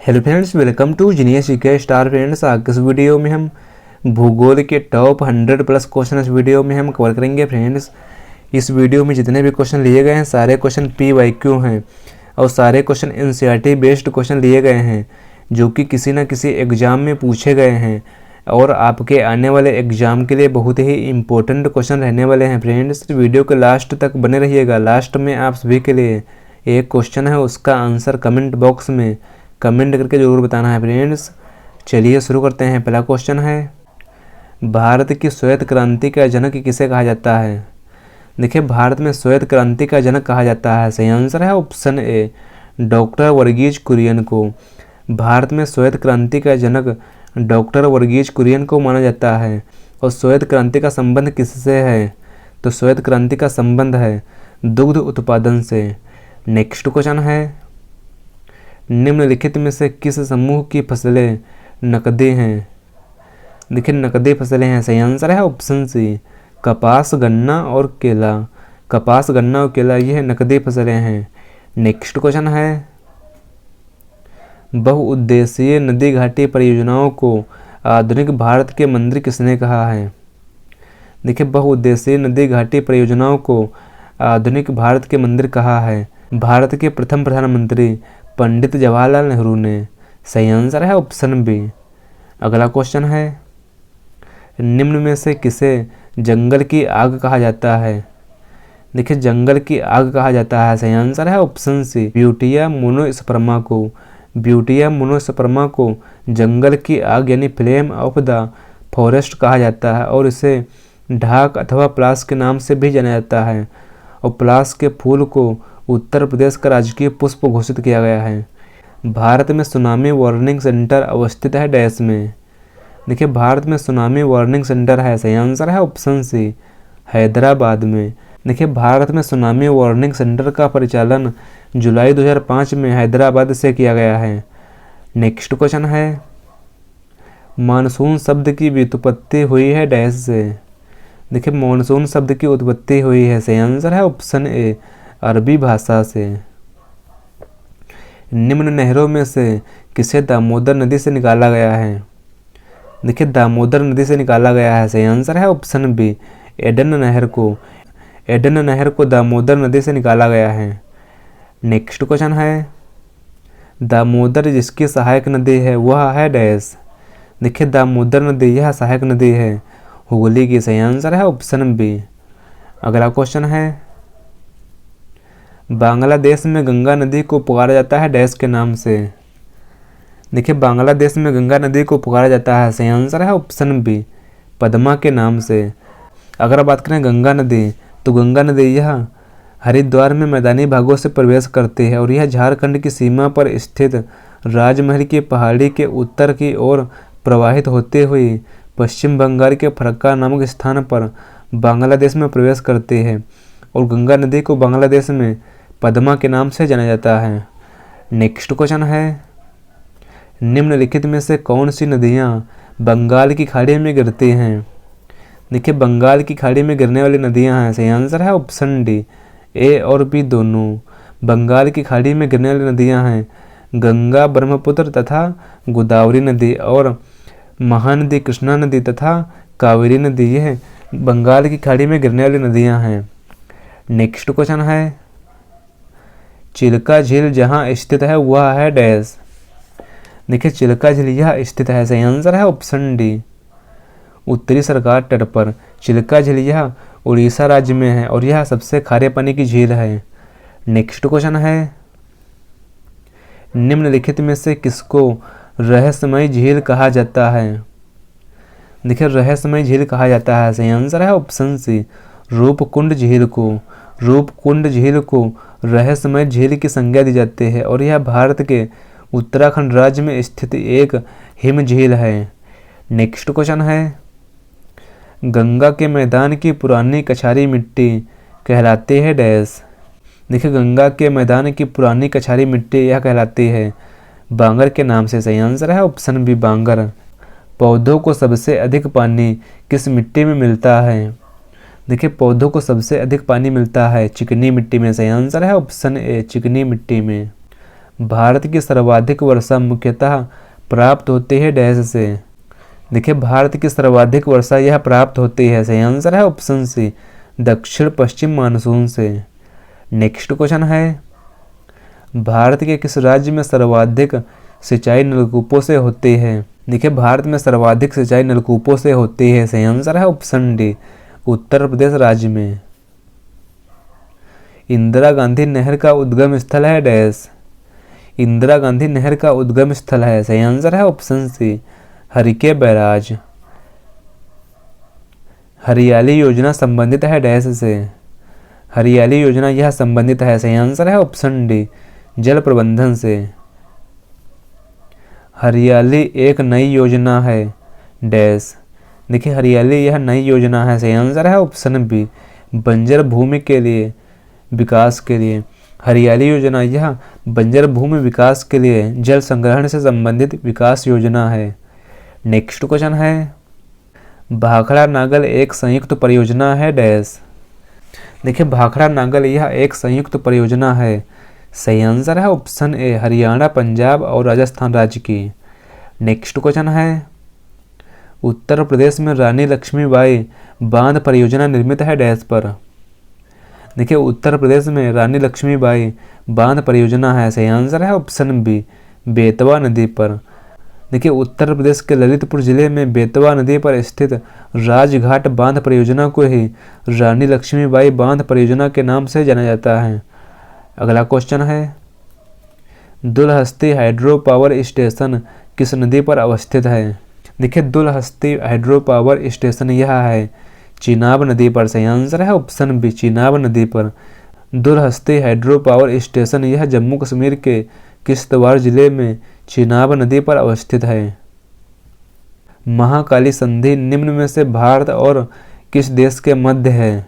Hello friends, welcome to genius GK star. Friends, आज इस video में हम भूगोल के टॉप 100 प्लस क्वेश्चन इस वीडियो में हम कवर करेंगे। फ्रेंड्स, इस वीडियो में जितने भी क्वेश्चन लिए गए हैं सारे क्वेश्चन PYQ हैं और सारे क्वेश्चन NCERT बेस्ड क्वेश्चन लिए गए हैं जो कि किसी न किसी एग्ज़ाम में पूछे गए हैं और आपके आने वाले एग्ज़ाम के लिए बहुत ही इम्पोर्टेंट क्वेश्चन रहने वाले हैं। फ्रेंड्स, वीडियो के लास्ट तक बने रहिएगा। लास्ट में आप सभी के लिए एक क्वेश्चन है, उसका आंसर कमेंट बॉक्स में कमेंट करके ज़रूर बताना है। फ्रेंड्स, चलिए शुरू करते हैं। पहला क्वेश्चन है, भारत की श्वेत क्रांति का जनक किसे कहा जाता है? देखिए, भारत में श्वेत क्रांति का जनक कहा जाता है। सही आंसर है option A, doctor Varghese Kurien को। भारत में श्वेत क्रांति का जनक डॉक्टर वर्गीज कुरियन को माना जाता है। और श्वेत क्रांति का संबंध किससे है? तो श्वेत क्रांति का संबंध है दुग्ध उत्पादन से। नेक्स्ट क्वेश्चन है, निम्नलिखित में से किस समूह की फसलें नकदी हैं? देखिए, नकदी फसलें हैं। सही आंसर है ऑप्शन सी, कपास, गन्ना और केला। कपास, गन्ना और केला यह नकदी फसलें हैं। नेक्स्ट क्वेश्चन है, बहुउद्देशीय नदी घाटी परियोजनाओं को आधुनिक भारत के मंदिर किसने कहा है? देखिए, बहुउद्देशीय नदी घाटी परियोजनाओं को आधुनिक भारत के मंदिर कहा है भारत के प्रथम प्रधानमंत्री पंडित जवाहरलाल नेहरू ने। सही आंसर है ऑप्शन बी। अगला क्वेश्चन है, निम्न में से किसे जंगल की आग कहा जाता है? देखिए, जंगल की आग कहा जाता है। सही आंसर है ऑप्शन सी, ब्यूटिया मोनोस्पर्मा को। ब्यूटिया मोनोस्पर्मा को जंगल की आग यानी फ्लेम ऑफ द फॉरेस्ट कहा जाता है और इसे ढाक अथवा पलाश के नाम से भी जाना जाता है। और पलाश के फूल को उत्तर प्रदेश का राजकीय पुष्प घोषित किया गया है। भारत में सुनामी वार्निंग सेंटर अवस्थित है डैश में? देखिए, भारत में सुनामी वार्निंग सेंटर है। सही आंसर है ऑप्शन सी, हैदराबाद में। देखिए, भारत में सुनामी वार्निंग सेंटर का परिचालन जुलाई 2005 में हैदराबाद से किया गया है। नेक्स्ट क्वेश्चन है, मानसून शब्द की व्युत्पत्ति हुई है डैश से? देखिए, मानसून शब्द की उत्पत्ति हुई है। सही आंसर है ऑप्शन ए, अरबी भाषा से। निम्न नहरों में से किसे दामोदर नदी से निकाला गया है? देखिए, दामोदर नदी से निकाला गया है। सही आंसर है ऑप्शन बी, एडन नहर को। एडन नहर को दामोदर नदी से निकाला गया है। नेक्स्ट क्वेश्चन है, दामोदर जिसकी सहायक नदी है वह है डैश? देखिए, दामोदर नदी यह सहायक नदी है हुगली की। सही आंसर है ऑप्शन बी। अगला क्वेश्चन है, बांग्लादेश में गंगा नदी को पुकारा जाता है डैश के नाम से? देखिए, बांग्लादेश में गंगा नदी को पुकारा जाता है। सही आंसर है ऑप्शन बी, पद्मा के नाम से। अगर बात करें गंगा नदी, तो गंगा नदी यह हरिद्वार में मैदानी भागों से प्रवेश करती है और यह झारखंड की सीमा पर स्थित राजमहल की पहाड़ी के उत्तर की ओर प्रवाहित होते हुए पश्चिम बंगाल के फरक्का नामक स्थान पर बांग्लादेश में प्रवेश करती है। और गंगा नदी को बांग्लादेश में पद्मा के नाम से जाना जाता है। नेक्स्ट क्वेश्चन है, निम्नलिखित में से कौन सी नदियाँ बंगाल की खाड़ी में गिरती हैं? देखिए, बंगाल की खाड़ी में गिरने वाली नदियाँ हैं। सही आंसर है ऑप्शन डी, ए और बी दोनों। बंगाल की खाड़ी में गिरने वाली नदियाँ हैं गंगा, ब्रह्मपुत्र तथा गोदावरी नदी और महानदी, कृष्णा नदी तथा कावेरी नदी। यह बंगाल की खाड़ी में गिरने वाली नदियाँ हैं। नेक्स्ट क्वेश्चन है, चिल्का झील जहाँ स्थित है वह है डैश? देखिए, चिल्का झील यह स्थित है। सही आंसर है ऑप्शन डी, उत्तरी सरकार तट पर। चिल्का झील यह उड़ीसा राज्य में है और यह सबसे खारे पानी की झील है। नेक्स्ट क्वेश्चन है, निम्नलिखित में से किसको रहस्यमयी झील कहा जाता है? देखिए, रहस्यमयी झील कहा जाता है। सही आंसर है ऑप्शन सी, रूपकुंड झील को। रूपकुंड झील को रहस्यमय झील की संज्ञा दी जाती है और यह भारत के उत्तराखंड राज्य में स्थित एक हिम झील है। नेक्स्ट क्वेश्चन है, गंगा के मैदान की पुरानी कछारी मिट्टी कहलाती है डैश? देखिए, गंगा के मैदान की पुरानी कछारी मिट्टी यह कहलाती है बांगर के नाम से। सही आंसर है ऑप्शन बी, बांगर। पौधों को सबसे अधिक पानी किस मिट्टी में मिलता है? देखिए, पौधों को सबसे अधिक पानी मिलता है चिकनी मिट्टी में। सही आंसर है ऑप्शन ए, चिकनी मिट्टी में। भारत की सर्वाधिक वर्षा मुख्यतः प्राप्त होती है डैश से। देखिए भारत की सर्वाधिक वर्षा यह प्राप्त होती है, सही आंसर है ऑप्शन सी, दक्षिण पश्चिम मानसून से। नेक्स्ट क्वेश्चन है, भारत के किस राज्य में सर्वाधिक सिंचाई नलकूपों से होती है। देखिए भारत में सर्वाधिक सिंचाई नलकूपों से होती है, सही आंसर है ऑप्शन डी, उत्तर प्रदेश राज्य में। इंदिरा गांधी नहर का उद्गम स्थल है डैश। इंदिरा गांधी नहर का उद्गम स्थल है, सही आंसर है ऑप्शन सी, हरिके बैराज। हरियाली योजना संबंधित है डैश से। हरियाली योजना यह संबंधित है, सही आंसर है ऑप्शन डी, जल प्रबंधन से। हरियाली एक नई योजना है डैश। देखिए हरियाली यह नई योजना है, सही आंसर है ऑप्शन बी, बंजर भूमि के लिए विकास के लिए। हरियाली योजना यह बंजर भूमि विकास के लिए जल संग्रहण से संबंधित विकास योजना है। नेक्स्ट क्वेश्चन है, भाखड़ा नागल एक संयुक्त परियोजना है डैश। देखिए भाखड़ा नागल यह एक संयुक्त परियोजना है, सही आंसर है ऑप्शन ए, हरियाणा, पंजाब और राजस्थान राज्य की। नेक्स्ट क्वेश्चन है, उत्तर प्रदेश में रानी लक्ष्मीबाई बांध परियोजना निर्मित है डैश पर। देखिए उत्तर प्रदेश में रानी लक्ष्मीबाई बांध परियोजना है, सही आंसर है ऑप्शन बी, बेतवा नदी पर। देखिए उत्तर प्रदेश के ललितपुर जिले में बेतवा नदी पर स्थित राजघाट बांध परियोजना को ही रानी लक्ष्मीबाई बांध परियोजना के नाम से जाना जाता है। अगला क्वेश्चन है, दुलहस्ती हाइड्रो पावर स्टेशन किस नदी पर अवस्थित है। देखिए दुलहस्ती हाइड्रो पावर स्टेशन यह है चिनाब नदी पर, सही आंसर है ऑप्शन बी, चिनाब नदी पर। दुलहस्ती हाइड्रो पावर स्टेशन यह जम्मू कश्मीर के किश्तवाड़ जिले में चिनाब नदी पर अवस्थित है। महाकाली संधि निम्न में से भारत और किस देश के मध्य है।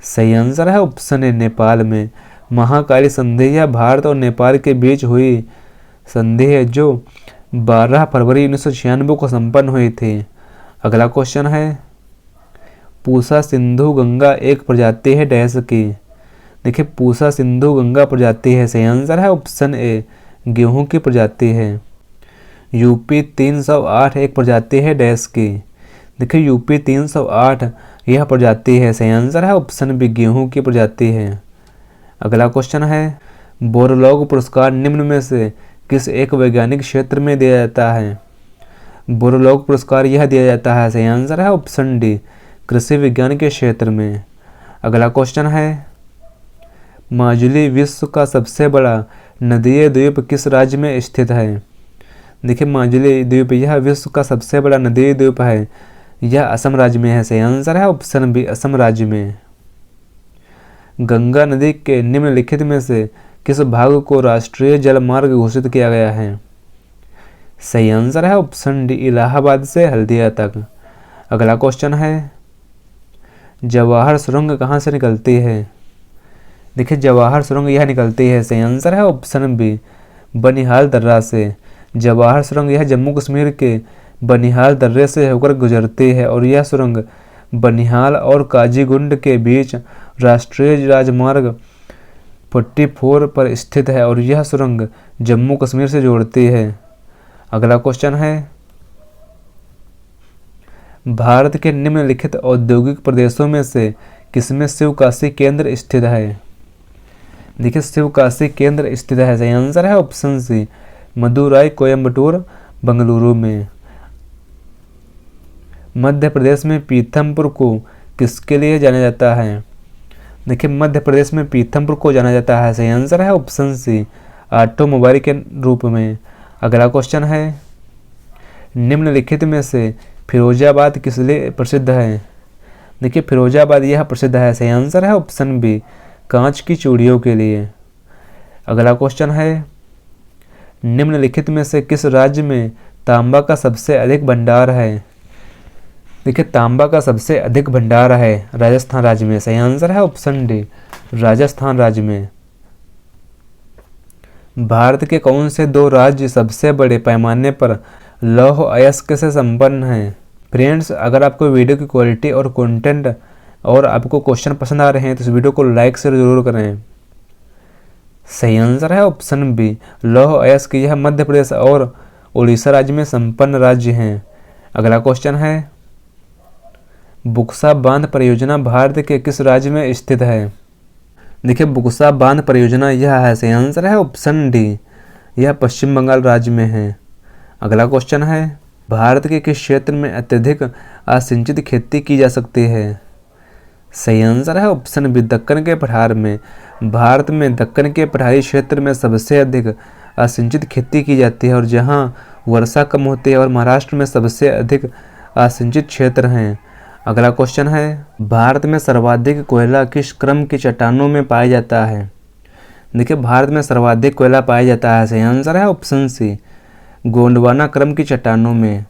सही आंसर है ऑप्शन ए, नेपाल में। महाकाली संधि यह भारत और नेपाल के बीच हुई संधि है जो 12 फरवरी 1996 को संपन्न हुई थी। अगला क्वेश्चन है, पूसा सिंधु गंगा एक प्रजाति है डैश की। देखिए पूसा सिंधु गंगा प्रजाति है, सही आंसर है ऑप्शन ए, गेहूं की प्रजाति है। यूपी 308 एक प्रजाति है डैश की। देखिए यूपी 308 यह प्रजाति है, सही आंसर है ऑप्शन बी, गेहूं की प्रजाति है। अगला क्वेश्चन है, बोरलॉग पुरस्कार निम्न में से किस एक वैज्ञानिक क्षेत्र में दिया जाता है। बोरलॉग पुरस्कार यह दिया जाता है, सही आंसर है ऑप्शन डी, कृषि विज्ञान के क्षेत्र में। अगला क्वेश्चन है, माजुली विश्व का सबसे बड़ा नदीय द्वीप किस राज्य में स्थित है। देखिए माजुली द्वीप यह विश्व का सबसे बड़ा नदीय द्वीप है, यह असम राज्य में है, सही आंसर है ऑप्शन बी, असम राज्य में। गंगा नदी के निम्नलिखित में से किस भाग को राष्ट्रीय जलमार्ग घोषित किया गया है। सही आंसर है ऑप्शन डी, इलाहाबाद से हल्दिया तक। अगला क्वेश्चन है, जवाहर सुरंग कहाँ से निकलती है। देखिए जवाहर सुरंग यह निकलती है, सही आंसर है ऑप्शन बी, बनिहाल दर्रा से। जवाहर सुरंग यह जम्मू कश्मीर के बनिहाल दर्रे से होकर गुजरती है और यह सुरंग बनिहाल और काजीगुंड के बीच राष्ट्रीय राजमार्ग 44 पर स्थित है और यह सुरंग जम्मू कश्मीर से जोड़ती है। अगला क्वेश्चन है, भारत के निम्नलिखित औद्योगिक प्रदेशों में से किसमें शिवकाशी केंद्र स्थित है। देखिए शिवकाशी केंद्र स्थित है, सही आंसर है ऑप्शन सी, मदुराई, कोयम्बटूर, बेंगलुरु में। मध्य प्रदेश में पीथमपुर को किसके लिए जाना जाता है। देखिए मध्य प्रदेश में पीथमपुर को जाना जाता है, सही आंसर है ऑप्शन सी, ऑटोमोबाइल के रूप में। अगला क्वेश्चन है, निम्नलिखित में से फिरोजाबाद किस लिए प्रसिद्ध है। देखिए फिरोजाबाद यह प्रसिद्ध है, सही आंसर है ऑप्शन बी, कांच की चूड़ियों के लिए। अगला क्वेश्चन है, निम्नलिखित में से किस राज्य में तांबा का सबसे अधिक भंडार है। देखिए तांबा का सबसे अधिक भंडार है राजस्थान राज्य में, सही आंसर है ऑप्शन डी, राजस्थान राज्य में। भारत के कौन से दो राज्य सबसे बड़े पैमाने पर लौह अयस्क से संपन्न हैं। फ्रेंड्स अगर आपको वीडियो की क्वालिटी और कंटेंट और आपको क्वेश्चन पसंद आ रहे हैं तो इस वीडियो को लाइक से ज़रूर करें। सही आंसर है ऑप्शन बी लौह अयस्क। यह मध्य प्रदेश और उड़ीसा राज्य में संपन्न राज्य हैं। अगला क्वेश्चन है, बुक्सा बांध परियोजना भारत के किस राज्य में स्थित है? देखिए, बुक्सा बांध परियोजना यह है, सही आंसर है ऑप्शन डी, यह पश्चिम बंगाल राज्य में है। अगला क्वेश्चन है, भारत के किस क्षेत्र में अत्यधिक असिंचित खेती की जा सकती है? सही आंसर है ऑप्शन बी, दक्कन के पठार में। भारत में दक्कन के पठारी क्षेत्र में सबसे अधिक असिंचित खेती की जाती है और जहां वर्षा कम होती है, और महाराष्ट्र में सबसे अधिक असिंचित क्षेत्र हैं। अगला क्वेश्चन है, भारत में सर्वाधिक कोयला किस क्रम की चट्टानों में पाया जाता है? देखिए, भारत में सर्वाधिक कोयला पाया जाता है, सही आंसर है ऑप्शन सी, गोंडवाना क्रम की चट्टानों में।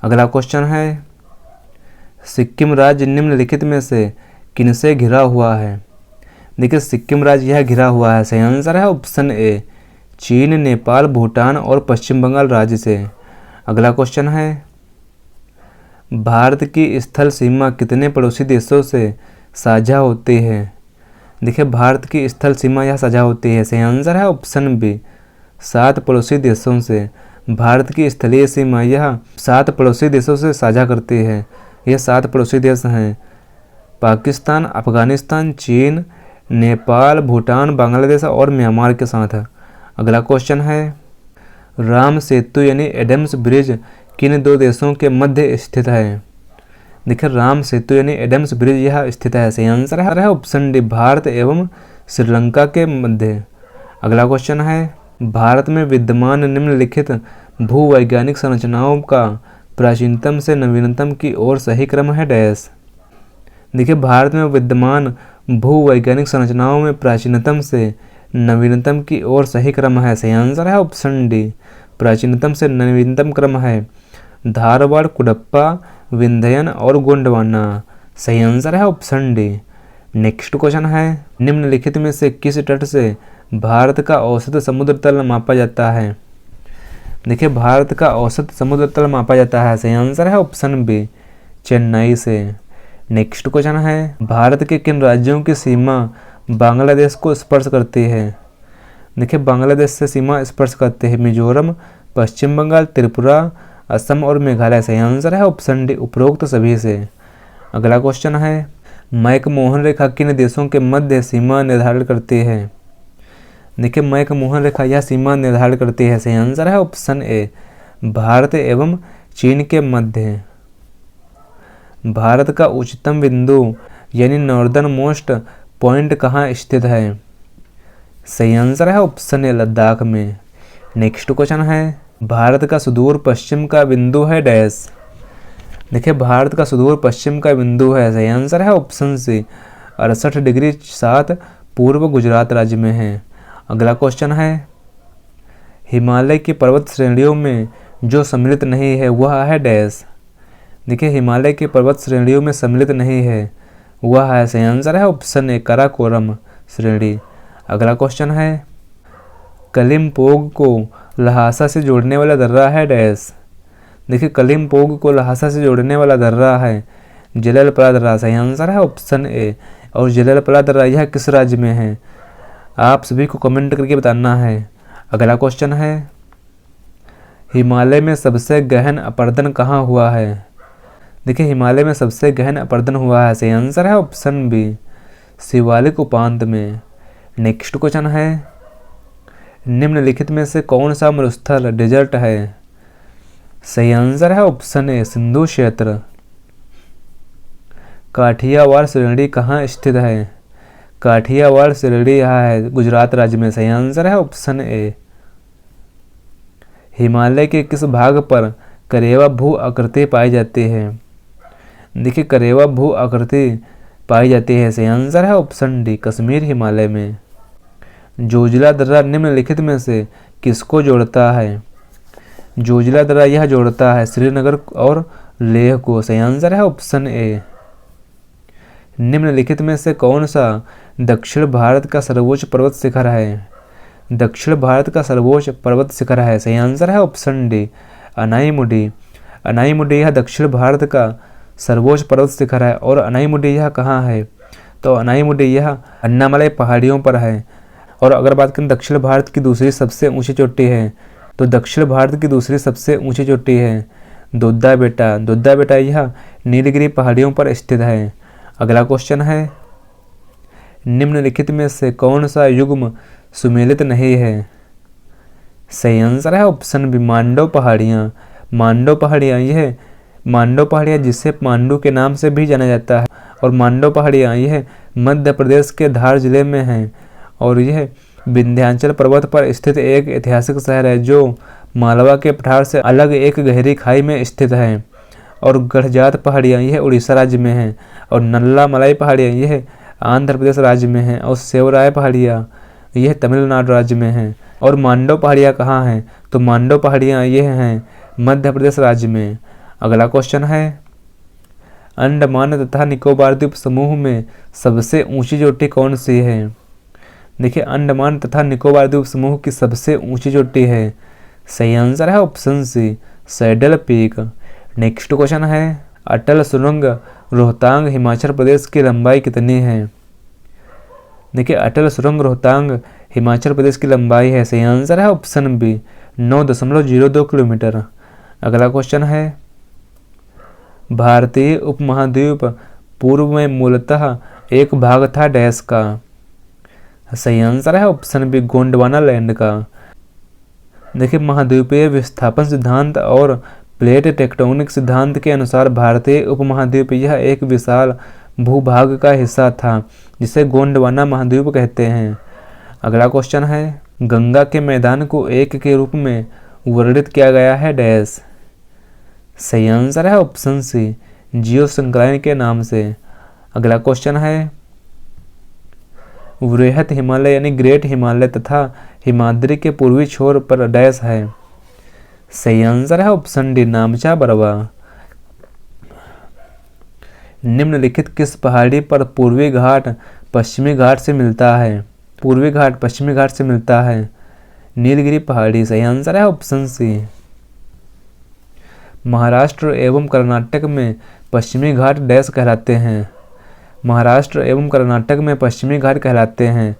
अगला क्वेश्चन है, सिक्किम राज्य निम्नलिखित में से किनसे घिरा हुआ है? देखिए, सिक्किम राज्य यह घिरा हुआ है, सही आंसर है ऑप्शन ए, चीन, नेपाल, भूटान और पश्चिम बंगाल राज्य से। अगला क्वेश्चन है, भारत की स्थल सीमा कितने पड़ोसी देशों से साझा होती है? देखिए, भारत की स्थल सीमा यह साझा होती है, सही आंसर है ऑप्शन बी, 7 पड़ोसी देशों से। भारत की स्थलीय सीमा यह 7 पड़ोसी देशों से साझा करती है। यह 7 पड़ोसी देश हैं, पाकिस्तान, अफगानिस्तान, चीन, नेपाल, भूटान, बांग्लादेश और म्यांमार के साथ। अगला क्वेश्चन है, राम सेतु यानी एडम्स ब्रिज किन 2 देशों के मध्य स्थित है? देखिए, राम सेतु यानी एडम्स ब्रिज यह स्थित है, सही आंसर है ऑप्शन डी, भारत एवं श्रीलंका के मध्य। अगला क्वेश्चन है, भारत में विद्यमान निम्नलिखित भूवैज्ञानिक संरचनाओं का प्राचीनतम से नवीनतम की ओर सही क्रम है डैश। देखिए, भारत में विद्यमान भूवैज्ञानिक संरचनाओं में प्राचीनतम से नवीनतम की ओर सही क्रम है, सही आंसर है ऑप्शन डी, प्राचीनतम से नवीनतम क्रम है धारवाड़, कुडप्पा, विंध्यन और गोंडवाना। सही आंसर है ऑप्शन डी। नेक्स्ट क्वेश्चन है, निम्नलिखित में से किस तट से भारत का औसत समुद्र तल मापा जाता है? देखिए, भारत का औसत समुद्र तल मापा जाता है, सही आंसर है ऑप्शन बी, चेन्नई से। नेक्स्ट क्वेश्चन है, भारत के किन राज्यों की सीमा बांग्लादेश को स्पर्श करती है? देखिए, बांग्लादेश से सीमा स्पर्श करते हैं मिजोरम, पश्चिम बंगाल, त्रिपुरा, असम और मेघालय। सही आंसर है ऑप्शन डी, उपरोक्त सभी से। अगला क्वेश्चन है, मैकमोहन रेखा किन देशों के मध्य सीमा निर्धारित करती है? देखिए, मैकमोहन रेखा यह सीमा निर्धारित करती है, सही आंसर है ऑप्शन ए, भारत एवं चीन के मध्य। भारत का उच्चतम बिंदु यानी नॉर्दर्न मोस्ट पॉइंट कहाँ स्थित है? सही आंसर है ऑप्शन ए, लद्दाख में। नेक्स्ट क्वेश्चन है, भारत का सुदूर पश्चिम का बिंदु है डैश। देखिए, भारत का सुदूर पश्चिम का बिंदु है, सही आंसर है ऑप्शन सी, 68 डिग्री 7 पूर्व गुजरात राज्य में है। अगला क्वेश्चन है, हिमालय की पर्वत श्रेणियों में जो सम्मिलित नहीं है वह है डैश। देखिए, हिमालय की पर्वत श्रेणियों में सम्मिलित नहीं है वह है, सही आंसर है ऑप्शन ए, काराकोरम श्रेणी। अगला क्वेश्चन है, कलिम्पोंग को लहासा से जोड़ने वाला दर्रा है डैश। देखिए, कलिम्पोंग को लहासा से जोड़ने वाला दर्रा है जललपरा दर्रा। सही आंसर है ऑप्शन ए, और जललपरा दर्रा यह किस राज्य में है? आप सभी को कमेंट करके बताना है। अगला क्वेश्चन है, हिमालय में सबसे गहन अपरदन कहाँ हुआ है? देखिए, हिमालय में सबसे गहन अपरदन हुआ है, सही आंसर है ऑप्शन बी, शिवालिक उपांत में। नेक्स्ट क्वेश्चन है, निम्नलिखित में से कौन सा मरुस्थल डेजर्ट है? सही आंसर है ऑप्शन ए, सिंधु क्षेत्र। काठियावाड़ श्रेणी कहाँ स्थित है? काठियावाड़ श्रेणी यहाँ है गुजरात राज्य में। सही आंसर है ऑप्शन ए। हिमालय के किस भाग पर करेवा भू आकृति पाई जाती है? देखिए, करेवा भू आकृति पाई जाती है, सही आंसर है ऑप्शन डी, कश्मीर हिमालय में। जोजिला दर्रा निम्नलिखित में से किसको जोड़ता है? जोजिला दर्रा यह जोड़ता है श्रीनगर और लेह को। सही आंसर है ऑप्शन ए। निम्नलिखित में से कौन सा दक्षिण भारत का सर्वोच्च पर्वत शिखर है? दक्षिण भारत का सर्वोच्च पर्वत शिखर है, सही आंसर है ऑप्शन डी, अनाईमुडी। अनाईमुडी यह दक्षिण भारत का सर्वोच्च पर्वत शिखर है। और अनाईमुडी यह कहाँ है? तो अनाईमुडी यह अन्नामलाई पहाड़ियों पर है। और अगर बात करें दक्षिण भारत की दूसरी सबसे ऊंची चोटी है, तो दक्षिण भारत की दूसरी सबसे ऊंची चोटी है दोद्दा बेटा। दोद्दा बेटा यह नीलगिरी पहाड़ियों पर स्थित है। अगला क्वेश्चन है, निम्नलिखित में से कौन सा युग्म सुमेलित नहीं है? सही आंसर है ऑप्शन बी, मांडव पहाड़ियाँ। मांडव पहाड़ियाँ, यह मांडव पहाड़ियाँ जिसे मांडू के नाम से भी जाना जाता है, और मांडव पहाड़ियाँ यह मध्य प्रदेश के धार जिले में हैं, और यह विंध्याचल पर्वत पर स्थित एक ऐतिहासिक शहर है जो मालवा के पठार से अलग एक गहरी खाई में स्थित है। और गढ़जात पहाड़ियाँ यह उड़ीसा राज्य में हैं, और नल्ला मलाई पहाड़ियाँ यह आंध्र प्रदेश राज्य में हैं, और सेवराय पहाड़ियाँ यह तमिलनाडु राज्य में हैं। और मांडव पहाड़ियाँ कहाँ हैं? तो मांडव पहाड़ियाँ यह हैं मध्य प्रदेश राज्य में। अगला क्वेश्चन है, अंडमान तथा निकोबार द्वीप समूह में सबसे ऊंची चोटी कौन सी है? देखिए, अंडमान तथा निकोबार द्वीप समूह की सबसे ऊंची चोटी है, सही आंसर है option C, saddle peak. Next question है, अटल सुरंग रोहतांग हिमाचल प्रदेश की लंबाई कितनी है? देखिए, अटल सुरंग रोहतांग हिमाचल प्रदेश की लंबाई है, सही आंसर है ऑप्शन बी, 9.02 किलोमीटर। अगला क्वेश्चन है, भारतीय उपमहाद्वीप पूर्व में मूलतः एक भाग था डैश का? सही आंसर है ऑप्शन बी, गोंडवाना लैंड का। देखिए, महाद्वीपीय विस्थापन सिद्धांत और प्लेट टेक्टोनिक सिद्धांत के अनुसार भारतीय उपमहाद्वीप यह एक विशाल भूभाग का हिस्सा था जिसे गोंडवाना महाद्वीप कहते हैं। अगला क्वेश्चन है, गंगा के मैदान को एक के रूप में वर्णित किया गया है डैश? सही आंसर है ऑप्शन सी, जियो संक्रांति के नाम से। अगला क्वेश्चन है, वृहत हिमालय यानी ग्रेट हिमालय तथा हिमाद्री के पूर्वी छोर पर डैश है? सही आंसर है ऑप्शन डी, नामचा बरवा। निम्नलिखित किस पहाड़ी पर पूर्वी घाट पश्चिमी घाट से मिलता है? पूर्वी घाट पश्चिमी घाट से मिलता है, नीलगिरी पहाड़ी। सही आंसर है ऑप्शन सी। महाराष्ट्र एवं कर्नाटक में पश्चिमी घाट डैश कहलाते हैं? महाराष्ट्र एवं कर्नाटक में पश्चिमी घाट कहलाते हैं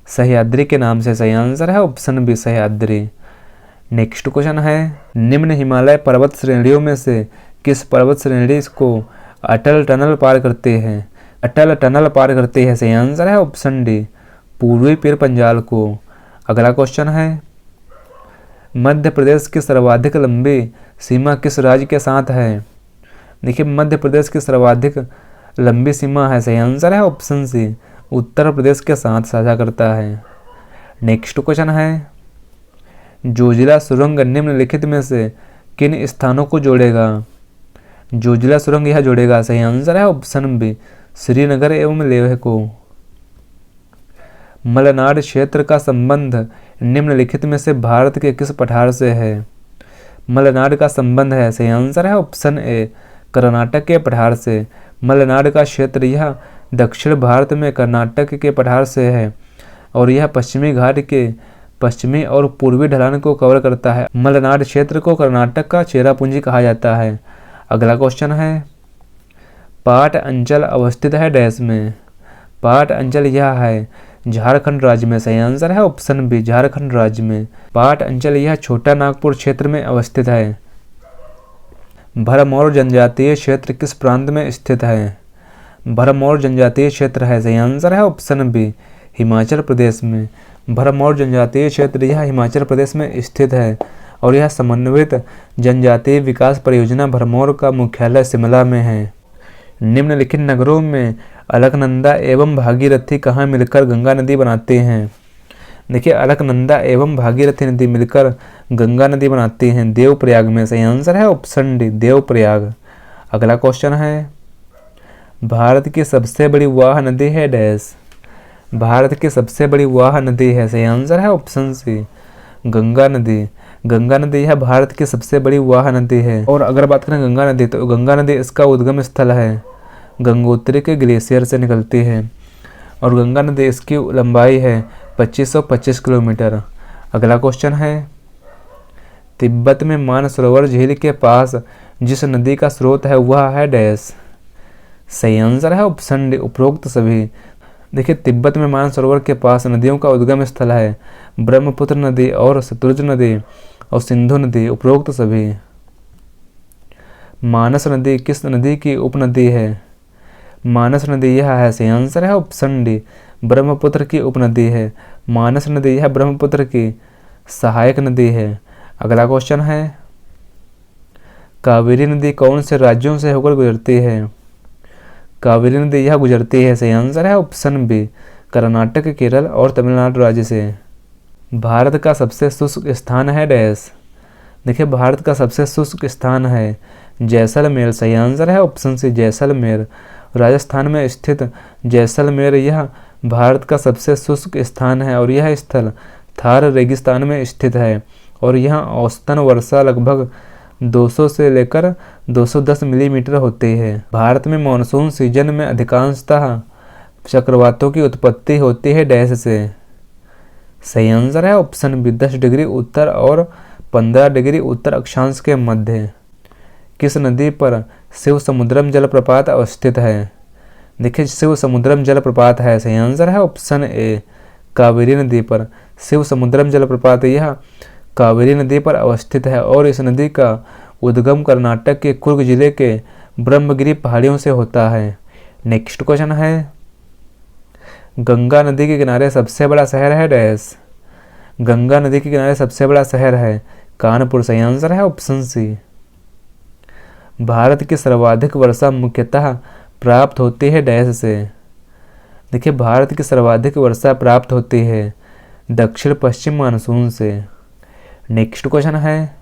सह्याद्री के नाम से। सही आंसर है option B, Sahyadri. Next question है, निम्न हिमालय पर्वत श्रेणियों में से किस पर्वत श्रेणी को अटल टनल पार करते हैं? अटल टनल पार करते हैं, सही आंसर है ऑप्शन डी, पूर्वी पीर पंजाल को। अगला क्वेश्चन है, मध्य प्रदेश की सर्वाधिक लंबी सीमा किस राज्य के साथ है? देखिए, मध्य प्रदेश की सर्वाधिक लंबी सीमा है, सही आंसर है ऑप्शन सी, उत्तर प्रदेश के साथ साझा करता है। नेक्स्ट क्वेश्चन है, जोजिला सुरंग निम्नलिखित में से किन स्थानों को जोड़ेगा? जोजिला सुरंग यह जोड़ेगा, सही आंसर है ऑप्शन बी, श्रीनगर एवं लेह को। मलनाड क्षेत्र का संबंध निम्नलिखित में से भारत के किस पठार से है? मलनाड का संबंध है, सही आंसर है ऑप्शन ए, कर्नाटक के पठार से। मलनाड का क्षेत्र यह दक्षिण भारत में कर्नाटक के पठार से है, और यह पश्चिमी घाट के पश्चिमी और पूर्वी ढलान को कवर करता है। मलनाड क्षेत्र को कर्नाटक का चेरापूंजी कहा जाता है। अगला क्वेश्चन है, पाट अंचल अवस्थित है डैश में? पाट अंचल यह है झारखंड राज्य में। सही आंसर है ऑप्शन बी, झारखंड राज्य में। पाट अंचल यह छोटा नागपुर क्षेत्र में अवस्थित है। भरमौर जनजातीय क्षेत्र किस प्रांत में स्थित है? भरमौर जनजातीय क्षेत्र है, सही आंसर है ऑप्शन बी, हिमाचल प्रदेश में। भरमौर जनजातीय क्षेत्र यह हिमाचल प्रदेश में स्थित है, और यह समन्वित जनजातीय विकास परियोजना भरमौर का मुख्यालय शिमला में है। निम्नलिखित नगरों में अलकनंदा एवं भागीरथी कहाँ मिलकर गंगा नदी बनाते हैं? देखिए, अलकनंदा एवं भागीरथी नदी मिलकर गंगा नदी बनाती हैं देवप्रयाग में। सही आंसर है ऑप्शन डी, देवप्रयाग। अगला क्वेश्चन है, भारत की सबसे बड़ी वाह नदी है डैश? भारत की सबसे बड़ी वाह नदी है, सही आंसर है ऑप्शन सी, गंगा नदी। गंगा नदी यह भारत की सबसे बड़ी वाह नदी है। और अगर बात करें गंगा नदी, तो गंगा नदी इसका उद्गम स्थल है, गंगोत्री के ग्लेशियर से निकलती है, और गंगा नदी इसकी लंबाई है 2525 किलोमीटर। अगला क्वेश्चन है, तिब्बत में मानसरोवर झील के पास जिस नदी का स्रोत है वह है डैश? सही आंसर है ऑप्शन डी, उपरोक्त सभी। देखिए तिब्बत में मानसरोवर के पास नदियों का उद्गम स्थल है, ब्रह्मपुत्र नदी और सतलुज नदी और सिंधु नदी उपरोक्त सभी। मानस नदी किस नदी की उपनदी है? मानस नदी यह है, सही आंसर है ऑप्शन डी, ब्रह्मपुत्र की उपनदी है। मानस नदी यह ब्रह्मपुत्र की सहायक नदी है। अगला क्वेश्चन है, कावेरी नदी कौन से राज्यों से होकर गुजरती है? कावेरी नदी यह गुजरती है, सही आंसर है ऑप्शन बी, कर्नाटक, केरल और तमिलनाडु राज्य से। भारत का सबसे शुष्क स्थान है डैश। देखिए भारत का सबसे शुष्क स्थान है जैसलमेर, सही आंसर है ऑप्शन सी, जैसलमेर। राजस्थान में स्थित जैसलमेर यह भारत का सबसे शुष्क स्थान है और यह स्थल थार रेगिस्तान में स्थित है और यहाँ औसतन वर्षा लगभग 200 से लेकर 210 मिलीमीटर होती है। भारत में मानसून सीजन में अधिकांशतः चक्रवातों की उत्पत्ति होती है डैश से। सही आंसर है ऑप्शन बी, 10 डिग्री उत्तर और 15 डिग्री उत्तर अक्षांश के मध्य। किस नदी पर शिव समुद्रम जलप्रपात अवस्थित है? देखिए शिव समुद्रम जलप्रपात है, सही आंसर है ऑप्शन ए, कावेरी नदी पर। शिव समुद्रम जलप्रपात यह कावेरी नदी पर अवस्थित है और इस नदी का उद्गम कर्नाटक के कुर्ग जिले के ब्रह्मगिरी पहाड़ियों से होता है। नेक्स्ट क्वेश्चन है, गंगा नदी के किनारे सबसे बड़ा शहर है डैश। गंगा नदी के किनारे सबसे बड़ा शहर है कानपुर, सही आंसर है ऑप्शन सी। भारत की सर्वाधिक वर्षा मुख्यतः प्राप्त होती है डैश से। देखिए भारत की सर्वाधिक वर्षा प्राप्त होती है दक्षिण पश्चिम मानसून से। नेक्स्ट क्वेश्चन है,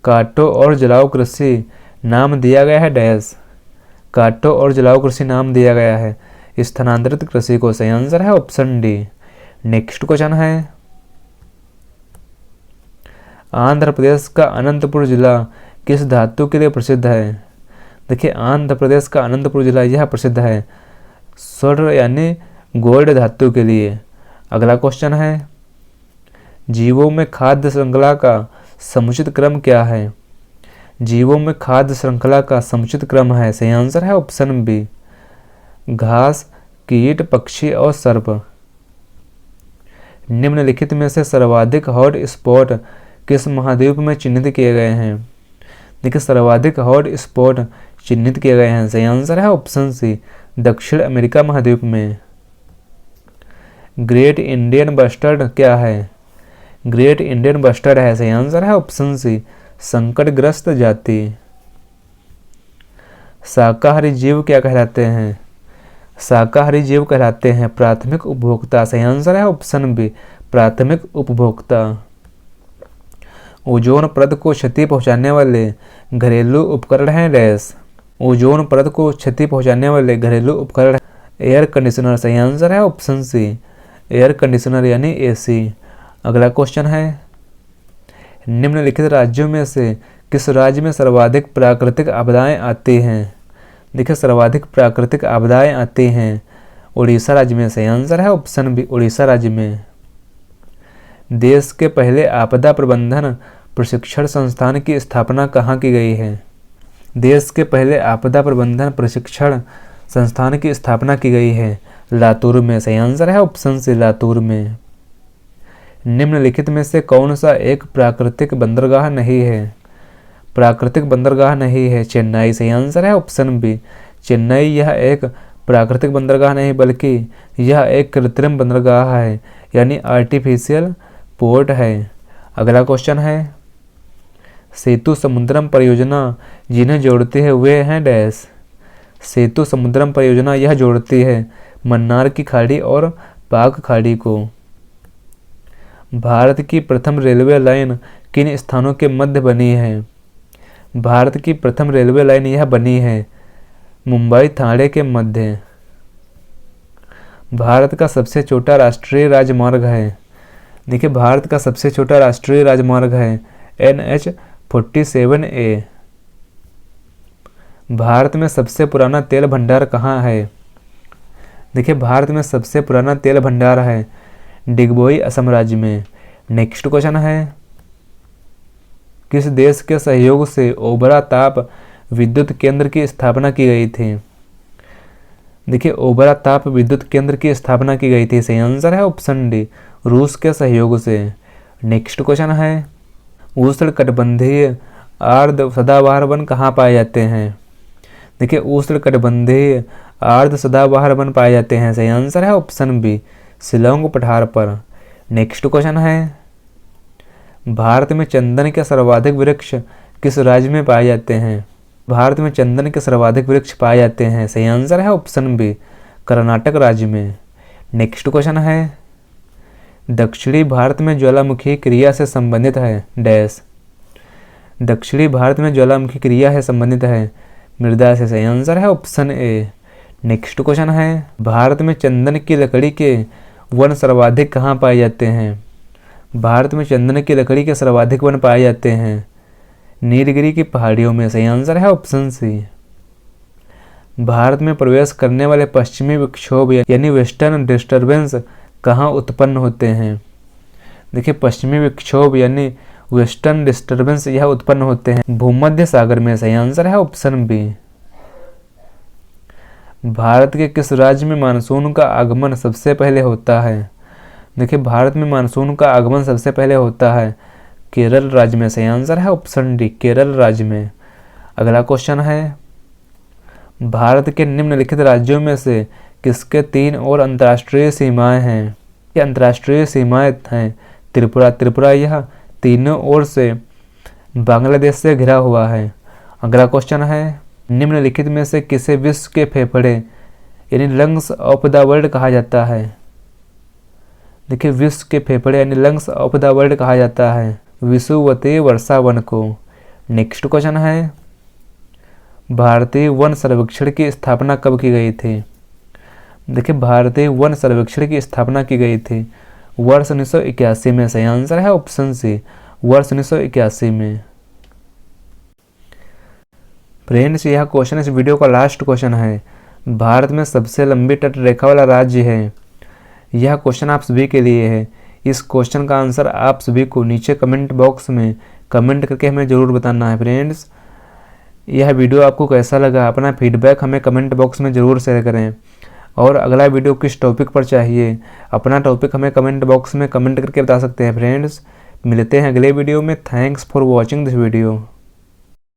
काटो और जलाऊ कृषि नाम दिया गया है डैश। काटो और जलाऊ कृषि नाम दिया गया है स्थानांतरित कृषि को, सही आंसर है ऑप्शन डी। नेक्स्ट क्वेश्चन है, आंध्र प्रदेश का अनंतपुर जिला किस धातु के लिए प्रसिद्ध है? देखिए आंध्र प्रदेश का अनंतपुर जिला यह प्रसिद्ध है स्वर्ण यानी गोल्ड धातु के लिए। अगला क्वेश्चन है, जीवों में खाद्य श्रृंखला का समुचित क्रम क्या है? जीवों में खाद्य श्रृंखला का समुचित क्रम है, सही आंसर है ऑप्शन बी, घास, कीट, पक्षी और सर्प। निम्नलिखित में से सर्वाधिक हॉट स्पॉट किस महाद्वीप में चिन्हित किए गए हैं? देखिए सर्वाधिक हॉट स्पॉट चिन्हित किए गए हैं, सही आंसर है ऑप्शन सी, दक्षिण अमेरिका महाद्वीप में। ग्रेट इंडियन बस्टर्ड क्या है? ग्रेट इंडियन बस्टर्ड है, सही आंसर है ऑप्शन सी, संकटग्रस्त जाति। शाकाहारी जीव क्या कहलाते हैं? शाकाहारी जीव कहलाते हैं प्राथमिक उपभोक्ता, सही आंसर है ऑप्शन बी, प्राथमिक उपभोक्ता। ओजोन परत को क्षति पहुंचाने वाले घरेलू उपकरण हैं डैश। ओजोन परत को क्षति पहुंचाने वाले घरेलू उपकरण एयर कंडीशनर, सही आंसर है ऑप्शन सी, एयर कंडीशनर यानी एसी। अगला क्वेश्चन है, निम्नलिखित राज्यों में से किस राज्य में सर्वाधिक प्राकृतिक आपदाएं आती हैं? देखिए सर्वाधिक प्राकृतिक आपदाएं आती हैं उड़ीसा राज्य में, सही आंसर है ऑप्शन बी, उड़ीसा राज्य में। देश के पहले आपदा प्रबंधन प्रशिक्षण संस्थान की स्थापना कहाँ की गई है? देश के पहले आपदा प्रबंधन प्रशिक्षण संस्थान की स्थापना की गई है लातूर में, सही आंसर है ऑप्शन सी, लातूर में। निम्नलिखित में से कौन सा एक प्राकृतिक बंदरगाह नहीं है? प्राकृतिक बंदरगाह नहीं है चेन्नई, सही आंसर है ऑप्शन बी, चेन्नई यह एक प्राकृतिक बंदरगाह नहीं बल्कि यह एक कृत्रिम बंदरगाह है यानी आर्टिफिशियल पोर्ट है। अगला क्वेश्चन है, सेतु समुद्रम परियोजना जिन्हें जोड़ते हैं वे हैं डैश। सेतु समुद्रम परियोजना यह जोड़ती है मन्नार की खाड़ी और पाक खाड़ी को। भारत की प्रथम रेलवे लाइन किन स्थानों के मध्य बनी है? भारत की प्रथम रेलवे लाइन यह बनी है मुंबई थाने के मध्य। भारत का सबसे छोटा राष्ट्रीय राजमार्ग है। देखिए भारत का सबसे छोटा राष्ट्रीय राजमार्ग है NH-47A। भारत में सबसे पुराना तेल भंडार कहाँ है? देखिए भारत में सबसे पुराना तेल भंडार है डिगबोई असम राज्य में। नेक्स्ट क्वेश्चन है, किस देश के सहयोग से ओबरा ताप विद्युत केंद्र की स्थापना की गई थी? देखिए ओबरा ताप विद्युत केंद्र की स्थापना की गई थी। सही आंसर है ऑप्शन डी, रूस के सहयोग से। नेक्स्ट क्वेश्चन है, उष्णकटिबंधीय आर्द्र सदाबहार वन कहाँ पाए जाते हैं? देखिए उष्णकटिबंधीय आर्द्र सदाबहार वन पाए जाते हैं। सही आंसर है ऑप्शन बी, शिलोंग पठार पर। नेक्स्ट क्वेश्चन है, भारत में चंदन के सर्वाधिक वृक्ष किस राज्य में पाए जाते हैं? भारत में चंदन के सर्वाधिक वृक्ष पाए जाते हैं। सही आंसर है ऑप्शन बी, कर्नाटक राज्य में। नेक्स्ट क्वेश्चन है, दक्षिणी भारत में ज्वालामुखी क्रिया से संबंधित है डैश। दक्षिणी भारत में ज्वालामुखी क्रिया से संबंधित है मृदा से। सही आंसर है ऑप्शन ए। नेक्स्ट क्वेश्चन है, भारत में चंदन की लकड़ी के वन सर्वाधिक कहाँ पाए जाते हैं? भारत में चंदन की लकड़ी के सर्वाधिक वन पाए जाते हैं नीलगिरी की पहाड़ियों में। सही आंसर है ऑप्शन सी। भारत में प्रवेश करने वाले पश्चिमी विक्षोभ यानी वेस्टर्न डिस्टर्बेंस कहाँ उत्पन्न होते हैं? देखिए पश्चिमी विक्षोभ यानी वेस्टर्न डिस्टर्बेंस यह उत्पन्न होते हैं भूमध्य सागर में। सही आंसर है ऑप्शन बी। भारत के किस राज्य में मानसून का आगमन सबसे पहले होता है? देखिए भारत में मानसून का आगमन सबसे पहले होता है केरल राज्य में। सही आंसर है ऑप्शन डी, केरल राज्य में। अगला क्वेश्चन है, भारत के निम्नलिखित राज्यों में से किसके 3 और अंतर्राष्ट्रीय सीमाएं हैं? ये अंतर्राष्ट्रीय सीमाएं हैं त्रिपुरा यह तीनों ओर से बांग्लादेश से घिरा हुआ है। अगला क्वेश्चन है, निम्नलिखित में से किसे विश्व के फेफड़े यानी लंग्स ऑफ द वर्ल्ड कहा जाता है? देखिए विश्व के फेफड़े यानी लंग्स ऑफ द वर्ल्ड कहा जाता है विषुवतीय वर्षा वन को। नेक्स्ट क्वेश्चन है, भारतीय वन सर्वेक्षण की स्थापना कब की गई थी? देखिए भारतीय वन सर्वेक्षण की स्थापना की गई थी वर्ष 1981 में। सही आंसर है ऑप्शन सी, वर्ष 1981 में। फ्रेंड्स यह क्वेश्चन इस वीडियो का लास्ट क्वेश्चन है। भारत में सबसे लंबी तट रेखा वाला राज्य है। यह क्वेश्चन आप सभी के लिए है। इस क्वेश्चन का आंसर आप सभी को नीचे कमेंट बॉक्स में कमेंट करके हमें ज़रूर बताना है। फ्रेंड्स यह वीडियो आपको कैसा लगा, अपना फीडबैक हमें कमेंट बॉक्स में ज़रूर शेयर करें। और अगला वीडियो किस टॉपिक पर चाहिए, अपना टॉपिक हमें कमेंट बॉक्स में कमेंट करके बता सकते हैं। फ्रेंड्स मिलते हैं अगले वीडियो में। Thanks for watching this video.